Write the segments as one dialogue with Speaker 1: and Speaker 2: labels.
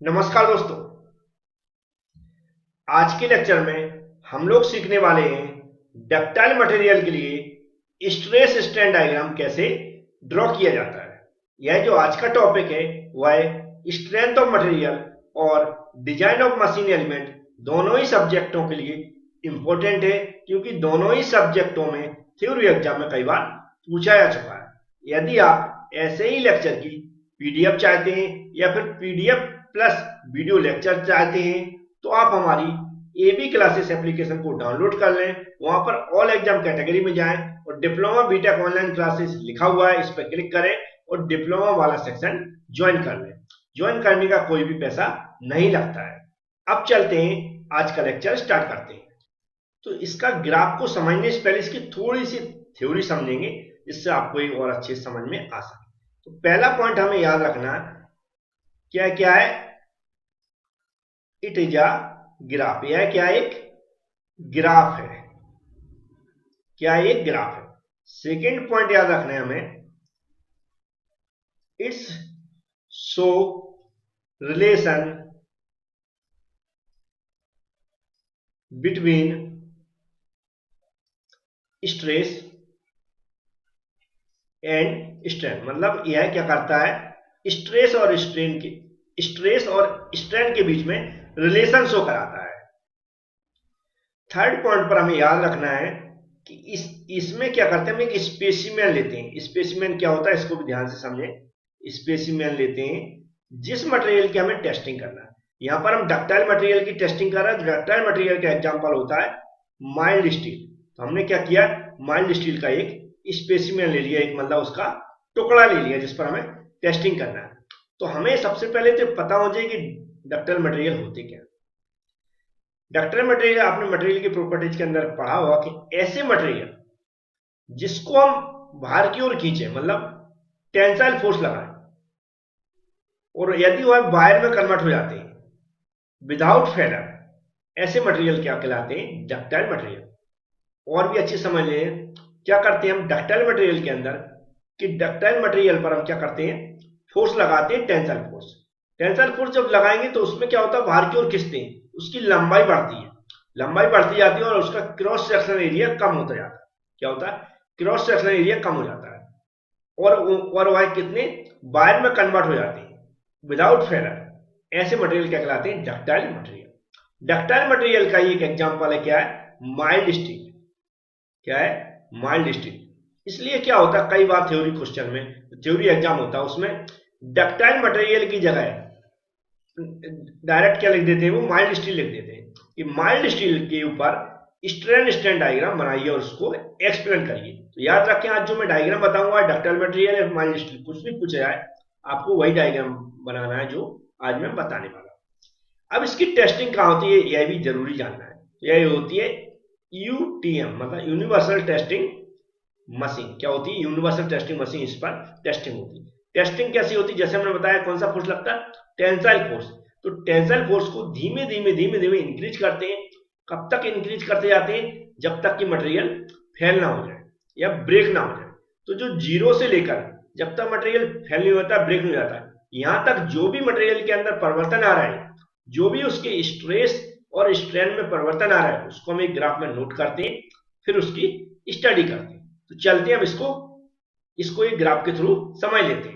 Speaker 1: नमस्कार दोस्तों। आज के लेक्चर में हम लोग सीखने वाले हैं डक्टाइल मटेरियल के लिए स्ट्रेस स्ट्रेन डायग्राम कैसे ड्रॉ किया जाता है। यह जो आज का टॉपिक है वह स्ट्रेंथ ऑफ मटेरियल और डिजाइन ऑफ मशीन एलिमेंट दोनों ही सब्जेक्टों के लिए इंपॉर्टेंट है, क्योंकि दोनों ही सब्जेक्टों में थ्योरी एग्जाम में कई बार पूछा जा चुका है। यदि आप ऐसे ही लेक्चर की पीडीएफ चाहते हैं या फिर पीडीएफ प्लस वीडियो लेक्चर चाहते हैं तो आप हमारी एबी क्लासेस एप्लीकेशन को डाउनलोड कर लें। वहां पर ऑल एग्जाम कैटेगरी में जाएं और डिप्लोमा बीटेक ऑनलाइन क्लासेस लिखा हुआ है, इस पर क्लिक करें और डिप्लोमा वाला सेक्शन ज्वाइन कर लें। ज्वाइन करने का कोई भी पैसा नहीं लगता है। अब चलते हैं, आज का लेक्चर स्टार्ट करते हैं। तो इसका ग्राफ को समझने से पहले इसकी थोड़ी सी थ्योरी समझेंगे, जिससे आपको एक और अच्छे समझ में आ सके। तो पहला पॉइंट हमें याद रखना क्या क्या है, इट इज अ ग्राफ। यह क्या एक ग्राफ है, क्या एक ग्राफ है। सेकेंड पॉइंट याद रखना है हमें, it's show relation between stress and strain. मतलब यह क्या करता है, स्ट्रेस और स्ट्रेन के बीच में रिलेशन शो कराता है। थर्ड पॉइंट पर हमें याद रखना है कि इसमें क्या करते हैं, हम एक स्पेसिमेन लेते हैं। स्पेसिमेन क्या होता है, इसको भी ध्यान से समझें। स्पेसिमेन लेते हैं जिस मटेरियल की हमें टेस्टिंग करना है। यहां पर हम डक्टाइल मटेरियल की टेस्टिंग कर रहे हैं। डक्टाइल मटेरियल का एग्जांपल होता है माइल्ड स्टील। तो हमने क्या किया, माइल्ड स्टील का एक स्पेसिमेन ले लिया, एक मतलब उसका टुकड़ा ले लिया जिस पर हमें टेस्टिंग करना है। तो हमें सबसे पहले तो पता हो जाए कि डक्टाइल मटेरियल होते क्या। डक्टाइल मटेरियल आपने मटेरियल की प्रॉपर्टीज के अंदर पढ़ा होगा कि ऐसे मटेरियल जिसको हम बाहर की ओर खींचे, मतलब टेंसाइल फोर्स लगाएं, और यदि वह वायर में कन्वर्ट हो जाते हैं विदाउट फेलर, ऐसे मटेरियल क्या कहलाते हैं, डक्टाइल मटेरियल। और भी अच्छी समझ लें क्या करते हैं हम डक्टाइल मटेरियल के अंदर, कि डक्टाइल मटेरियल पर हम क्या करते हैं, फोर्स लगाते हैं, टेंसाइल फोर्स। टेंसाइल फोर्स जब लगाएंगे तो उसमें क्या होता है, बाहर की ओर खींचते हैं, उसकी लंबाई बढ़ती है, लंबाई बढ़ती जाती है और उसका क्रॉस सेक्शनल एरिया कम होता जाता है। क्या होता है, क्रॉस सेक्शनल एरिया कम हो जाता है और वह कितने वायर में कन्वर्ट हो जाते हैं विदाउट फेलर। ऐसे मटेरियल क्या कहलाते हैं, डक्टाइल मटेरियल। डक्टाइल मटेरियल का एक एग्जांपल है क्या है, माइल्ड स्टील। क्या है, माइल्ड स्टील। इसलिए क्या होता है, कई बार थ्योरी क्वेश्चन में, थ्योरी एग्जाम होता है, उसमें डक्टाइल मटेरियल की जगह डायरेक्ट क्या लिख देते हैं, वो माइल्ड स्टील लिख देते हैं कि माइल्ड स्टील के ऊपर स्ट्रेन स्ट्रेन डायग्राम बनाइए और उसको एक्सप्लेन करिए। तो याद रखें, आज जो मैं डायग्राम बताऊंगा डक्टाइल मटेरियल या माइल्ड स्टील, कुछ भी पूछा जाए आपको वही डायग्राम बनाना है जो आज मैं बताने वाला हूं। अब इसकी टेस्टिंग कहां होती है यह भी जरूरी जानना है। तो यह होती है यूटीएम, मतलब यूनिवर्सल टेस्टिंग मशीन। क्या होती है, यूनिवर्सल टेस्टिंग मशीन, इस पर टेस्टिंग होती है। टेस्टिंग कैसी होती है, जैसे हमने बताया कौन सा फोर्स लगता है, टेंसाइल फोर्स। तो टेंसाइल फोर्स को धीमे धीमे धीमे धीमे इंक्रीज करते हैं। कब तक इंक्रीज करते जाते हैं, जब तक कि मटेरियल फेल ना हो जाए या ब्रेक ना हो जाए। तो जो जीरो से लेकर जब तक मटेरियल फेल नहीं होता, ब्रेक नहीं हो जाता, यहां तक जो भी मटेरियल के अंदर परिवर्तन आ रहा है, जो भी उसके स्ट्रेस और स्ट्रेन में परिवर्तन आ रहा है, उसको हम एक ग्राफ में नोट करते हैं, फिर उसकी स्टडी करते हैं। तो चलते हैं अब इसको एक ग्राफ के थ्रू समझ लेते हैं।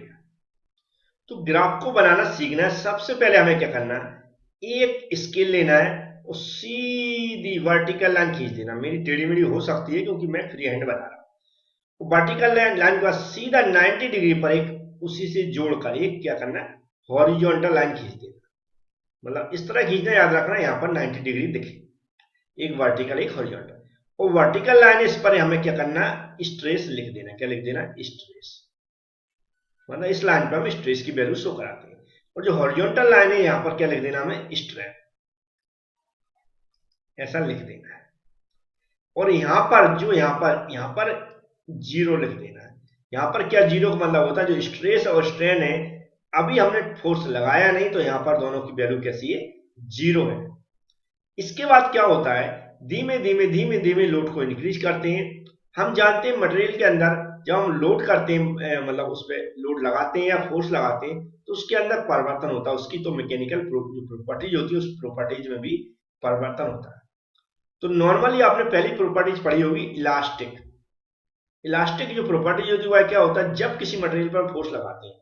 Speaker 1: तो ग्राफ को बनाना सीखना है, सबसे पहले हमें क्या करना है, एक स्केल लेना है और सीधी वर्टिकल लाइन खींच देना। मेरी टेढ़ी मेढ़ी हो सकती है क्योंकि मैं फ्री हैंड बना रहा हूं। वर्टिकल लाइन का सीधा 90 डिग्री पर एक उसी से जोड़कर एक क्या करना है, हॉरिजॉन्टल लाइन खींच देना। मतलब इस तरह खींचना, याद रखना यहां पर 90 डिग्री दिखे, एक वर्टिकल एक हॉरिजॉन्टल। और वर्टिकल लाइन इस पर हमें क्या करना, स्ट्रेस लिख देना। क्या लिख देना, स्ट्रेस। मतलब इस लाइन पर हम स्ट्रेस की वैल्यू शो कराते हैं। और जो हॉरिजॉन्टल लाइन है यहां पर क्या लिख देना, हमें स्ट्रेन, ऐसा लिख देना है। और यहां पर जीरो लिख देना है। यहां पर क्या जीरो का मतलब होता है, जो स्ट्रेस और स्ट्रेन है अभी हमने फोर्स लगाया नहीं, तो यहां पर दोनों की वैल्यू कैसी है, जीरो है। इसके बाद क्या होता है, धीमे धीमे धीमे धीमे लोड को इंक्रीज करते हैं। हम जानते हैं मटेरियल के अंदर जब हम लोड करते हैं, मतलब उस पर लोड लगाते हैं या फोर्स लगाते हैं, तो उसके अंदर परिवर्तन होता है, उसकी तो मैकेनिकल जो प्रॉपर्टीज होती है उस प्रॉपर्टीज में भी परिवर्तन होता है। तो नॉर्मली आपने पहली प्रॉपर्टीज पढ़ी होगी इलास्टिक। इलास्टिक जो प्रॉपर्टीज होती है वह क्या होता है, जब किसी मटेरियल पर फोर्स लगाते हैं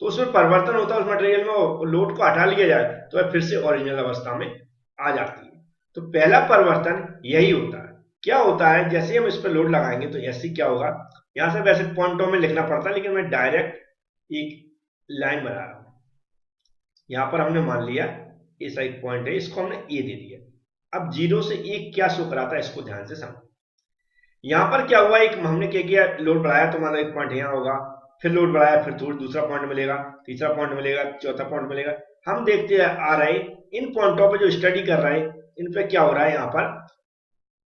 Speaker 1: तो उसमें परिवर्तन होता है, उस मटेरियल में लोड को हटा लिया जाए तो वह फिर से ओरिजिनल अवस्था में आ जाती है। तो पहला परिवर्तन यही होता है। क्या होता है, जैसे हम इस पर लोड लगाएंगे तो ऐसे क्या होगा, यहां से वैसे पॉइंटों में लिखना पड़ता है लेकिन मैं डायरेक्ट एक लाइन बना रहा हूं। यहां पर हमने मान लिया ऐसा एक पॉइंट है, इसको हमने ए दे दिया। अब 0 से 1 क्या शो कराता है इसको ध्यान से समझो। यहां पर क्या हुआ, एक हमने क्या किया, लोड बढ़ाया तो मान लो एक पॉइंट यहां होगा, फिर लोड बढ़ाया फिर दूसरा पॉइंट मिलेगा, तीसरा पॉइंट मिलेगा, चौथा पॉइंट मिलेगा। हम देखते आ रहे इन पॉइंटों पे जो स्टडी कर रहे हैं इन पे क्या हो रहा है, यहाँ पर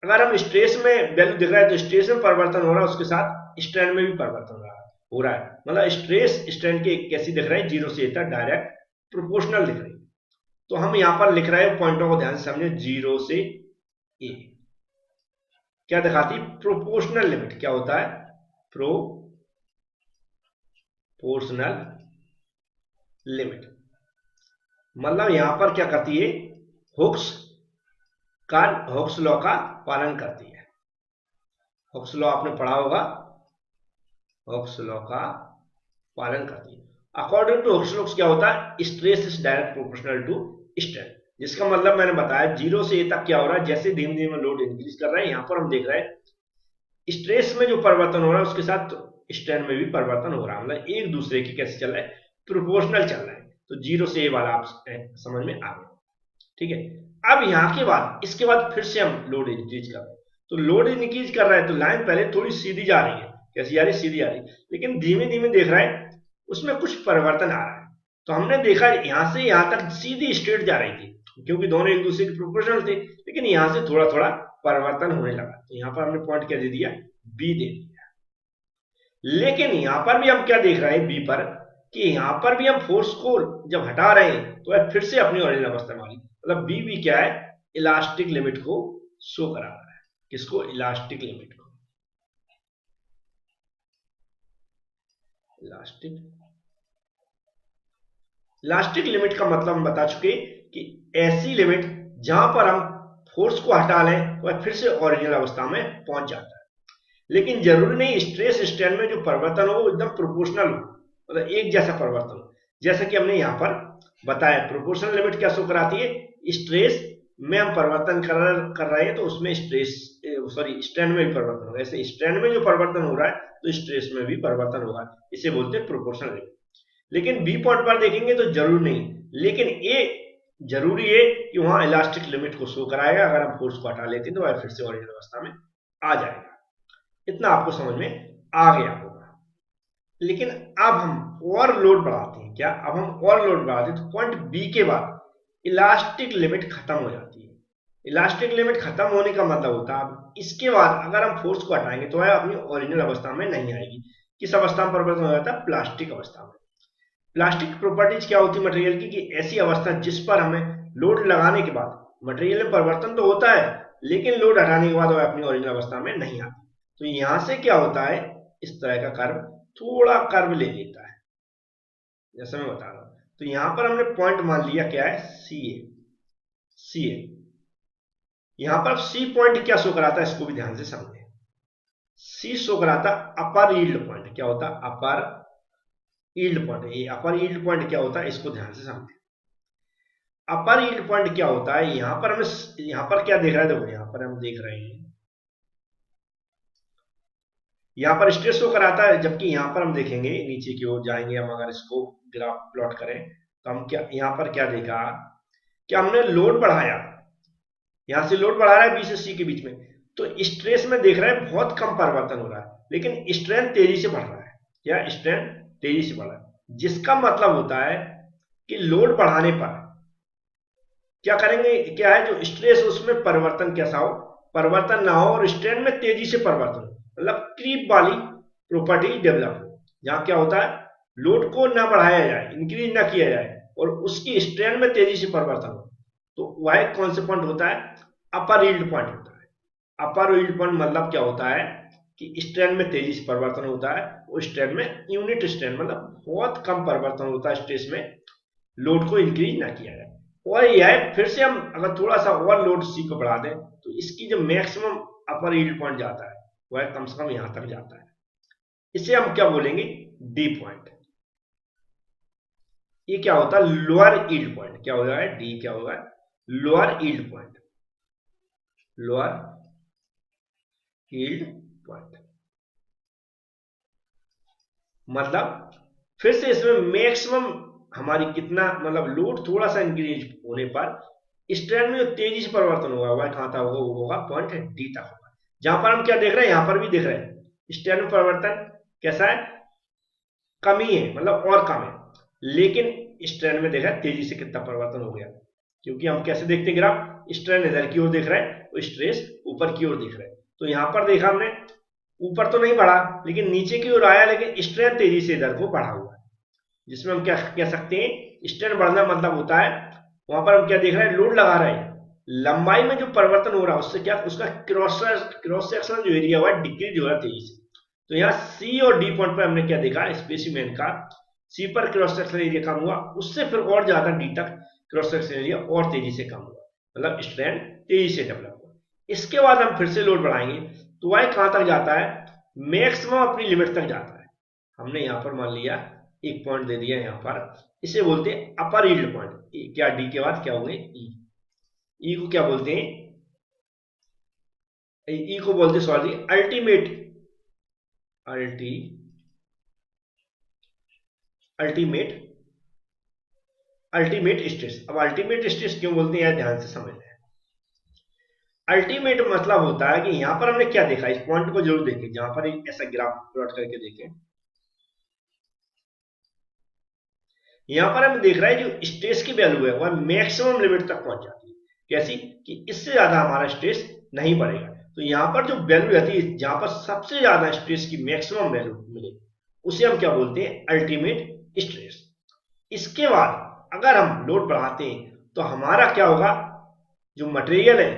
Speaker 1: अगर हम स्ट्रेस में वैल्यू दिख रहा है तो स्ट्रेस में परिवर्तन हो रहा है, उसके साथ स्ट्रेन में भी परिवर्तन हो रहा है। मतलब स्ट्रेस स्ट्रेन के कैसी दिख रहा है, 0 से तक डायरेक्ट प्रोपोर्शनल दिख रही है। तो हम यहां पर लिख रहे हैं, पॉइंटों को ध्यान से समझे, 0 से ए क्या दिखाती, प्रोपोर्शनल लिमिट। क्या होता है, प्रोपोर्शनल लिमिट। मतलब यहां पर क्या करती है, हुक्स लॉ का पालन करती है। हुक्स लॉ आपने पढ़ा होगा, हुक्स लॉ का पालन करती है। अकॉर्डिंग टू हुक्स लॉ क्या होता है, stress is direct proportional to strain. जिसका मतलब मैंने बताया 0 से ए तक क्या हो रहा है, जैसे धीमे धीमे लोड इंक्रीज कर रहा है, यहां पर हम देख रहे हैं स्ट्रेस में जो परिवर्तन हो रहा है उसके साथ स्ट्रेन में भी परिवर्तन हो रहा है। मतलब एक दूसरे की कैसे चल रहा है, प्रोपोर्शनल चल रहा है। तो 0 से ए वाला आप समझ में आ गया, ठीक है। अब यहां के बाद इसके बाद फिर से हम लोड इंक्रीज कर रहे हैं, तो लोड इंक्रीज कर रहा है तो लाइन पहले थोड़ी सीधी जा रही है, कैसी जा रही है, सीधी आ रही है, लेकिन धीमे धीमे देख रहा है उसमें कुछ परिवर्तन आ रहा है। तो हमने देखा यहां से यहां तक सीधी स्ट्रेट जा रही थी क्योंकि दोनों एक दूसरे के प्रोपोर्शनल थे, लेकिन यहां से थोड़ा थोड़ा परिवर्तन होने लगा। तो यहां पर हमने पॉइंट क्या दे दिया, बी दे दिया। लेकिन यहां पर भी हम क्या देख रहे हैं, बी पर, कि यहां पर भी हम फोर्स को जब हटा रहे हैं तो वह फिर से अपनी ओरिजिनल अवस्था में आ गई। मतलब बी भी क्या है, इलास्टिक लिमिट को शो करा रहा है। किसको, इलास्टिक लिमिट को। इलास्टिक लिमिट का मतलब हम बता चुके कि ऐसी लिमिट जहां पर हम फोर्स को हटा लें तो वह फिर से ओरिजिनल अवस्था में पहुंच जाता है। लेकिन जरूरी नहीं स्ट्रेस स्ट्रेन में जो परिवर्तन हो वो एकदम प्रोपोर्शनल हो, मतलब एक जैसा परिवर्तन हो। जैसे कि हमने यहां पर बताया प्रोपोर्शनल लिमिट क्या शो कराती है, स्ट्रेस में हम परिवर्तन कर रहे हैं तो उसमें स्ट्रेन में भी परिवर्तन होगा। ऐसे स्ट्रेन में जो परिवर्तन हो रहा है तो स्ट्रेस में भी परिवर्तन होगा, इसे बोलते हैं प्रोपोर्शनल लिमिट। लेकिन बी पॉइंट पर देखेंगे तो जरूर नहीं, लेकिन ए जरूरी है कि वहां इलास्टिक लिमिट को शो कराएगा। अगर हम फोर्स को हटा लेते हैं तो वह फिर से ओरिजिनल अवस्था में आ जाएगा। इतना आपको समझ में आ गया होगा। लेकिन अब हम और लोड बढ़ाते हैं, क्या, अब हम और लोड बढ़ाते हैं तो पॉइंट बी के बाद इलास्टिक लिमिट खत्म हो जाती है। इलास्टिक लिमिट खत्म होने का मतलब होता है अब इसके बाद अगर हम फोर्स को हटाएंगे तो वह अपनी ओरिजिनल अवस्था में नहीं आएगी। किस अवस्था में परिवर्तन हो जाता है, प्लास्टिक अवस्था में। प्लास्टिक प्रॉपर्टीज क्या होती है मटेरियल की, कि ऐसी अवस्था जिस पर हमें लोड लगाने के बाद मटेरियल में परिवर्तन तो होता है लेकिन लोड हटाने के बाद वह अपनी ओरिजिनल अवस्था में नहीं आती। तो यहां से क्या होता है, इस तरह का कर्व थोड़ा कर्व ले लेता है, जैसा मैं बता रहा हूं। तो यहां पर हमने पॉइंट मान लिया क्या है, सी ए। यहां पर सी पॉइंट क्या शो कराता है इसको भी ध्यान से समझें। सी शो कराता अपर यील्ड पॉइंट। क्या होता है, अपर यील्ड पॉइंट। ये अपर यील्ड पॉइंट क्या होता है इसको ध्यान से समझें। अपर यील्ड पॉइंट क्या होता है, यहां पर हमें यहां पर क्या देख रहा है, देखो यहां पर हम देख रहे हैं यहां पर स्ट्रेस शो कराता है, जबकि यहां पर हम देखेंगे नीचे की ओर जाएंगे हम, अगर इसको ग्राफ प्लॉट करें तो हम क्या यहां पर क्या देखा कि हमने लोड बढ़ाया, यहां से लोड बढ़ा रहा है बी से सी के बीच में, तो स्ट्रेस में देख रहे हैं बहुत कम परिवर्तन हो रहा है, लेकिन स्ट्रेन तेजी से बढ़ रहा है। क्या, स्ट्रेन तेजी से बढ़ रहा है, जिसका मतलब होता है कि लोड बढ़ाने पर क्या करेंगे, क्या है जो स्ट्रेस उसमें परिवर्तन कैसा हो, परिवर्तन ना हो और स्ट्रेन में तेजी से परिवर्तन हो, मतलब क्रीप वाली प्रॉपर्टी डेवलप हो, जहां क्या होता है लोड को ना बढ़ाया जाए, इंक्रीज ना किया जाए और उसकी स्ट्रेन में तेजी से परिवर्तन हो। तो वह कौन से पॉइंट होता है, अपर यील्ड पॉइंट होता है। अपर यील्ड पॉइंट मतलब क्या होता है कि स्ट्रेन में तेजी से परिवर्तन होता है, वो स्ट्रेन में यूनिट स्ट्रेन मतलब बहुत कम परिवर्तन होता है स्ट्रेस में, लोड को इंक्रीज ना किया जाए। और यह है, फिर से हम अगर थोड़ा सा और लोड सी को बढ़ा दें तो इसकी जो मैक्सिमम अपर यील्ड पॉइंट जाता है वह कम से कम यहां तक जाता है। इसे हम क्या बोलेंगे, डी पॉइंट। ये क्या होता है, लोअर यील्ड पॉइंट। क्या होगा, डी क्या होगा, lower yield point, lower yield point. मतलब फिर से इसमें मैक्सिमम हमारी कितना, मतलब लोड थोड़ा सा इंक्रीज होने पर स्ट्रेन में जो तेजी से परिवर्तन होगा वह कहां था, वो होगा पॉइंट डी तक होगा। जहां पर हम क्या देख रहे हैं, यहां पर भी देख रहे हैं स्ट्रेन में परिवर्तन कैसा है, कमी है, मतलब और कम है। लेकिन स्ट्रेन में देखा तेजी से कितना परिवर्तन हो गया, क्योंकि हम कैसे देखते हैं ग्राफ, स्ट्रेन इधर की ओर देख रहे हैं और स्ट्रेस ऊपर की ओर देख रहे हैं। तो यहां पर देखा हमने ऊपर तो नहीं बढ़ा लेकिन नीचे की ओर आया, लेकिन स्ट्रेन तेजी से इधर को बढ़ा हुआ है, जिसमें हम क्या कह सकते हैं, स्ट्रेन बढ़ना मतलब होता है वहां पर हम क्या देख रहे हैं, लोड लगा रहे हैं, लंबाई में जो परिवर्तन हो रहा है उससे क्या, उसका क्रॉस सेक्शनल जो एरिया हुआ है डिक्रीज हो रहा है तेजी से। तो यहाँ सी और डी पॉइंट पर हमने क्या देखा, स्पेसिमेन का सी पर क्रॉस सेक्शनल एरिया कम हुआ, उससे फिर और ज्यादा डी तक क्रॉस सेक्शनल एरिया और तेजी से कम हुआ, मतलब स्ट्रेन तेजी से डेवलप हुआ। इसके बाद हम फिर से लोड बढ़ाएंगे तो वह कहां तक जाता है, मैक्सिमम अपनी लिमिट तक जाता है। हमने यहां पर मान लिया एक पॉइंट दे दिया यहां पर, इसे बोलते हैं अपर यील्ड पॉइंट। क्या डी के बाद क्या होंगे, ई को क्या बोलते हैं, ई को बोलते हैं सॉरी अल्टीमेट, अल्टीमेट स्ट्रेस। अब अल्टीमेट स्ट्रेस क्यों बोलते हैं, ध्यान से समझ लें। अल्टीमेट मतलब होता है कि यहां पर हमने क्या देखा, इस पॉइंट को जरूर देखें, जहां पर ऐसा ग्राफ प्लॉट करके देखें। यहां पर हम देख रहे हैं जो स्ट्रेस की वैल्यू है वह मैक्सिमम लिमिट तक पहुंच जाती है, कैसी कि इससे ज्यादा हमारा स्ट्रेस नहीं बढ़ेगा। तो यहां पर जो वैल्यू रहती है, जहां पर सबसे ज्यादा स्ट्रेस की मैक्सिमम वैल्यू मिले, उसे हम क्या बोलते हैं, अल्टीमेट स्ट्रेस। इसके बाद अगर हम लोड बढ़ाते हैं तो हमारा क्या होगा, जो मटेरियल है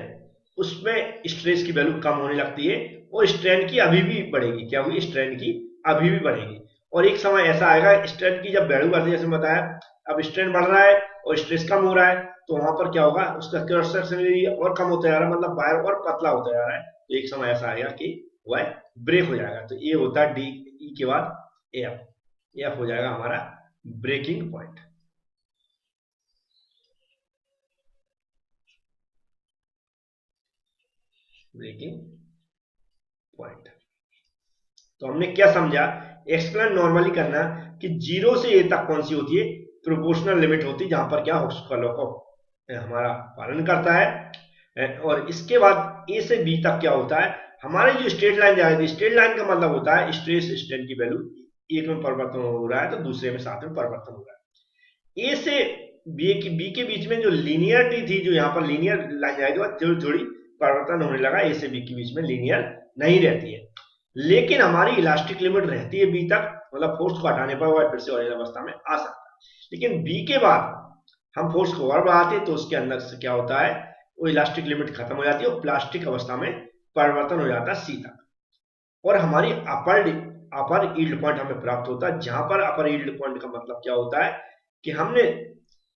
Speaker 1: उसमें स्ट्रेस की वैल्यू कम होने लगती है और स्ट्रेन की अभी भी बढ़ेगी। क्या होगी, स्ट्रेन की अभी भी बढ़ेगी। और एक समय ऐसा आएगा स्ट्रेन की जब वैल्यू बढ़ती है, जैसे बताया अब स्ट्रेन बढ़ रहा है और स्ट्रेस कम हो रहा है, तो वहां पर क्या होगा, उसका क्रॉस सेक्शन एरिया और कम होता जा रहा है, मतलब वायर और पतला होता जा रहा है। तो एक समय ऐसा आएगा कि वह ब्रेक हो जाएगा। तो ये होता है डी, ई के बाद एफ, एफ हो जाएगा हमारा ब्रेकिंग पॉइंट। Breaking point. तो हमने क्या समझा, एक्सप्लेन नॉर्मली करना कि 0 से ए तक कौन सी होती है, प्रोपोर्शनल लिमिट होती है, जहां पर क्या उसका लॉ को हमारा पालन करता है। और इसके बाद ए से बी तक क्या होता है, हमारी जो स्ट्रेट लाइन जाएगी, स्ट्रेट लाइन का मतलब होता है स्ट्रेस स्ट्रेन की वैल्यू एक में परिवर्तन हो रहा है तो दूसरे में साथ में परिवर्तन हो रहा है। ए से बी के बीच में जो लीनियरिटी थी, जो यहाँ पर लीनियर लाइन जाएगी, थोड़ी परिवर्तन होने लगा, ए से बी के बीच में लीनियर नहीं रहती है, लेकिन हमारी इलास्टिक लिमिट रहती है बी तक, मतलब फोर्स को हटाने पर वह फिर से ओरिजिनल अवस्था में आ सकता है। लेकिन बी के बाद हम फोर्स को और बढ़ाते हैं तो उसके अंदर से क्या होता है, वो इलास्टिक लिमिट खत्म हो जाती है और प्लास्टिक अवस्था में परिवर्तन हो जाता है सी तक, और हमारी अपर यील्ड पॉइंट हमें प्राप्त होता है। जहां पर अपर यील्ड पॉइंट का मतलब क्या होता है कि हमने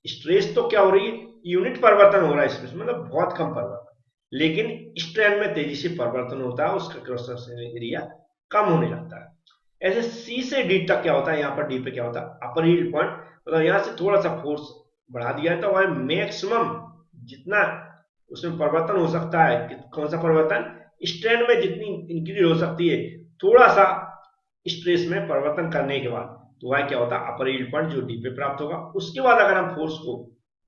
Speaker 1: स्ट्रेस तो क्या हो रही है, यूनिट परिवर्तन हो रहा है स्ट्रेस, मतलब बहुत कम परिवर्तन, लेकिन स्ट्रेन में तेजी से परिवर्तन होता है, उसका क्रॉस सेक्शनल एरिया कम होने लगता है। ऐसे सी से डी तक क्या होता है, यहाँ पर डी पे क्या होता है, अपर यील्ड पॉइंट, मतलब यहाँ से थोड़ा सा फोर्स बढ़ा दिया है तो वह मैक्सिमम जितना उसमें परिवर्तन हो सकता है, कौन सा परिवर्तन, स्ट्रेन में जितनी इंक्रीज हो सकती है थोड़ा सा स्ट्रेस में परिवर्तन करने के बाद, तो वह क्या होता है, अपर यील्ड पॉइंट जो डी पे प्राप्त होगा। उसके बाद अगर हम फोर्स को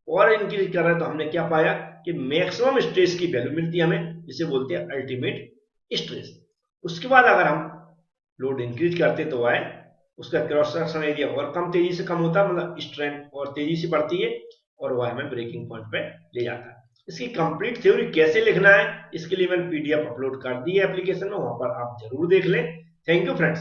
Speaker 1: और इंक्रीज कर रहे हैं तो हमने क्या पाया कि मैक्सिमम स्ट्रेस की वैल्यू मिलती है हमें, जिसे बोलते हैं अल्टीमेट स्ट्रेस। उसके बाद अगर हम लोड इंक्रीज करते तो वह उसका क्रॉस सेक्शन एरिया और कम तेजी से कम होता है, मतलब स्ट्रेन और तेजी से बढ़ती है और वह हमें ब्रेकिंग पॉइंट पे ले जाता है। इसकी कंप्लीट थ्योरी कैसे लिखना है, इसके लिए मैंने पीडीएफ अपलोड कर दी है एप्लीकेशन में, वहां पर आप जरूर देख लें। Thank you friends.